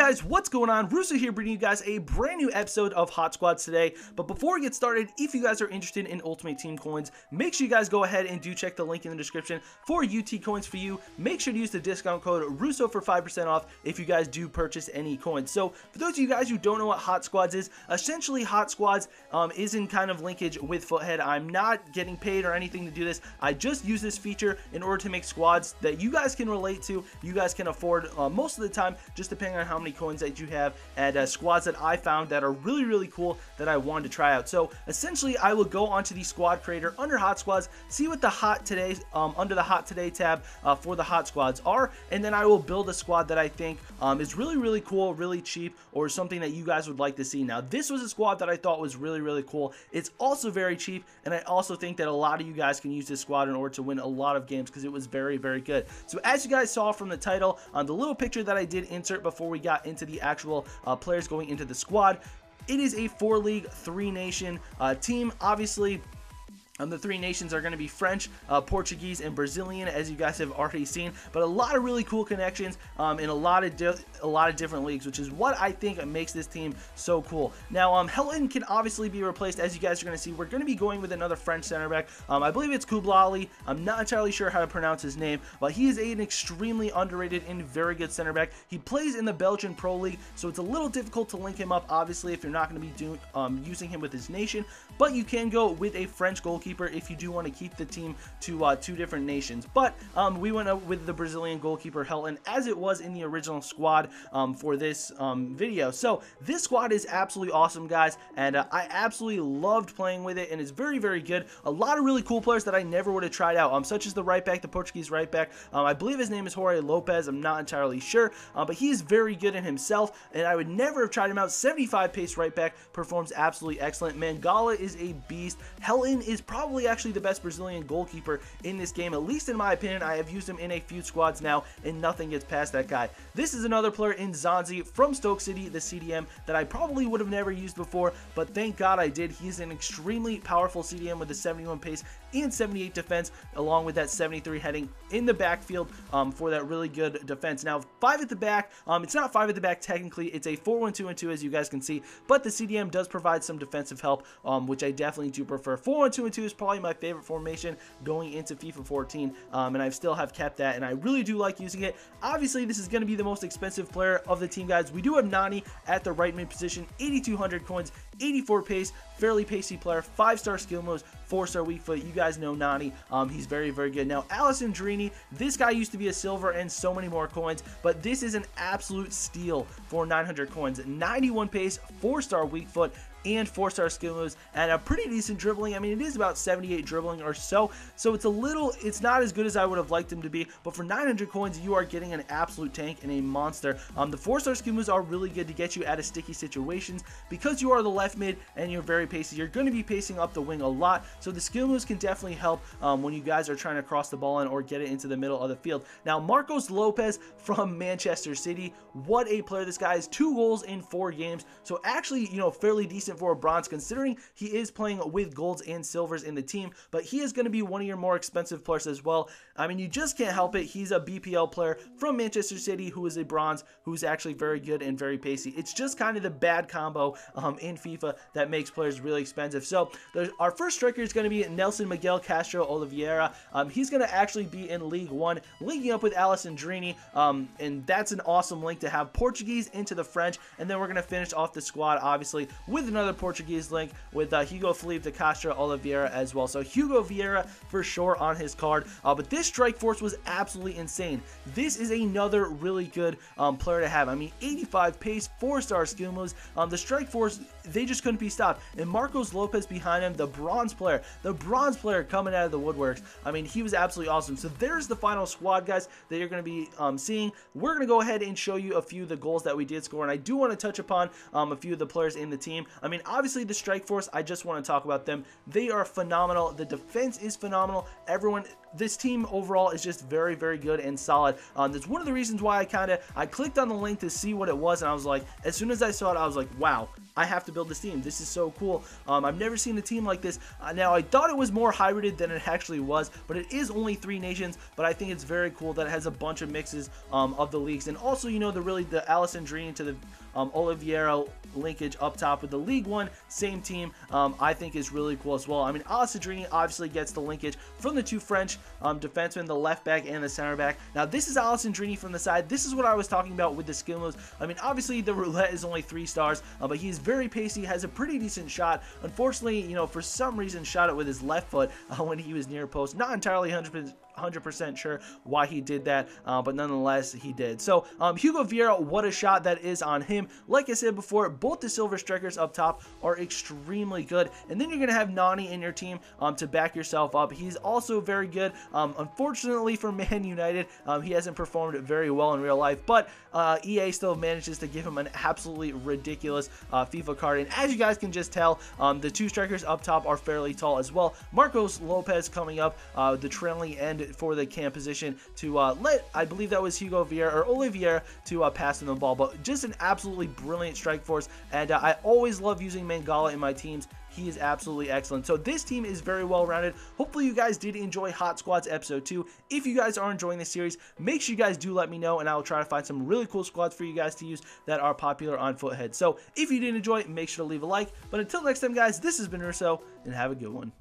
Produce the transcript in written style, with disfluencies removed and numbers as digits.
guys, what's going on? Russo here bringing you guys a brand new episode of Hot Squads today. But before we get started, if you guys are interested in Ultimate Team coins, make sure you guys go ahead and do check the link in the description for UT coins for you. Make sure to use the discount code Russo for 5% off if you guys do purchase any coins. So for those of you guys who don't know what Hot Squads is, essentially Hot Squads is in kind of linkage with FUTHEAD. I'm not getting paid or anything to do this. I just use this feature in order to make squads that you guys can relate to, you guys can afford most of the time, just depending on how many coins that you have, and squads that I found that are really cool that I wanted to try out. So essentially I will go onto the squad creator under Hot Squads, see what the Hot Today under the Hot Today tab for the Hot Squads are, and then I will build a squad that I think is really cool, really cheap, or something that you guys would like to see. Now this was a squad that I thought was really cool. It's also very cheap, and I also think that a lot of you guys can use this squad in order to win a lot of games because it was very good. So as you guys saw from the title, on the little picture that I did insert before we got into the actual players going into the squad, it is a 4-league, 3-nation team. Obviously, the 3 nations are going to be French, Portuguese, and Brazilian, as you guys have already seen. But a lot of really cool connections in a lot of different leagues, which is what I think makes this team so cool. Now, Helton can obviously be replaced, as you guys are going to see. We're going to be going with another French center back. I believe it's Kublali. I'm not entirely sure how to pronounce his name, but he is an extremely underrated and very good center back. He plays in the Belgian Pro League, so it's a little difficult to link him up, obviously, if you're not going to be using him with his nation. But you can go with a French goalkeeper if you do want to keep the team to 2 different nations. But we went up with the Brazilian goalkeeper Helton, as it was in the original squad for this video. So this squad is absolutely awesome, guys, and I absolutely loved playing with it, and it's very good. A lot of really cool players that I never would have tried out, such as the right back, the Portuguese right back. I believe his name is Jorge Lopez. I'm not entirely sure, but he is very good in himself, and I would never have tried him out. 75 pace right back, performs absolutely excellent. Mangala is a beast. Helton is probably actually the best Brazilian goalkeeper in this game, at least in my opinion. I have used him in a few squads now, and nothing gets past that guy. This is another player in Zanzi from Stoke City, the CDM, that I probably would have never used before, but thank God I did. He's an extremely powerful CDM with a 71 pace and 78 defense, along with that 73 heading in the backfield for that really good defense. Now, 5 at the back, it's not 5 at the back technically, it's a 4-1-2-2 as you guys can see, but the CDM does provide some defensive help, which I definitely do prefer. 4-1-2-2 is probably my favorite formation going into FIFA 14, and I still have kept that, and I really do like using it. Obviously, this is going to be the most expensive player of the team, guys. We do have Nani at the right mid position, 8,200 coins, 84 pace, fairly pacey player, 5-star skill moves, 4-star weak foot. You guys know Nani. He's very good. Now, Allison Trini, this guy used to be a silver and so many more coins, but this is an absolute steal for 900 coins. 91 pace, 4-star weak foot, and 4-star skill moves, and a pretty decent dribbling. I mean, it is about 78 dribbling or so, so it's not as good as I would have liked him to be, but for 900 coins, you are getting an absolute tank and a monster. The 4-star skill moves are really good to get you out of sticky situations. Because you are the left mid and you're very pacey, you're going to be pacing up the wing a lot, so the skill moves can definitely help when you guys are trying to cross the ball in or get it into the middle of the field. Now, Marcos Lopez from Manchester City, what a player this guy is. 2 goals in 4 games, so actually, you know, fairly decent for a bronze, considering he is playing with golds and silvers in the team, but he is going to be one of your more expensive players as well. I mean, you just can't help it. He's a BPL player from Manchester City who is a bronze, who's actually very good and very pacey. It's just kind of the bad combo in FIFA that makes players really expensive. So our first striker is going to be Nelson Miguel Castro Oliviera. He's going to actually be in League 1, linking up with Alessandrini, and that's an awesome link to have. Portuguese into the French, and then we're going to finish off the squad, obviously, with another Portuguese link with Hugo Felipe de Castro Oliveira as well. So Hugo Vieira for sure on his card, but this strike force was absolutely insane. This is another really good player to have. I mean, 85 pace, 4-star skill moves. The strike force, they just couldn't be stopped. And Marcos Lopez behind him, the bronze player coming out of the woodworks. I mean, he was absolutely awesome. So there's the final squad, guys, that you're going to be seeing. We're going to go ahead and show you a few of the goals that we did score, and I do want to touch upon a few of the players in the team. I mean, obviously the strike force, I just want to talk about them. They are phenomenal. The defense is phenomenal. This team overall is just very good and solid. That's one of the reasons why I clicked on the link to see what it was, and I was like, as soon as I saw it, I was like, wow, I have to build this team. This is so cool. I've never seen a team like this. Now, I thought it was more hybrided than it actually was, but it is only 3 nations, but I think it's very cool that it has a bunch of mixes of the leagues. And also, you know, the Alessandrini to the Oliviera linkage up top with the League One, same team, I think is really cool as well. I mean, Alessandrini obviously gets the linkage from the 2 French defensemen, the left back and the center back. Now, this is Alessandrini from the side. This is what I was talking about with the skill moves. I mean, obviously, the roulette is only 3 stars, but he's very pacey, has a pretty decent shot. Unfortunately, you know, for some reason, shot it with his left foot when he was near post. Not entirely 100% sure why he did that, but nonetheless he did. So Hugo Vieira, what a shot that is on him. Like I said before, both the silver strikers up top are extremely good, and then you're gonna have Nani in your team to back yourself up. He's also very good. Unfortunately for Man United, he hasn't performed very well in real life, but EA still manages to give him an absolutely ridiculous FIFA card. And as you guys can just tell, the 2 strikers up top are fairly tall as well. Marcos Lopez coming up, the trailing end for the cam position to I believe that was Hugo Vieira or Oliviera to pass him the ball. But just an absolutely brilliant strike force, and I always love using Mangala in my teams. He is absolutely excellent. So this team is very well rounded. Hopefully you guys did enjoy Hot Squads episode 2. If you guys are enjoying this series, make sure you guys do let me know, and I will try to find some really cool squads for you guys to use that are popular on FUTHEAD. So if you did enjoy, make sure to leave a like. But until next time, guys, this has been Russo, and have a good one.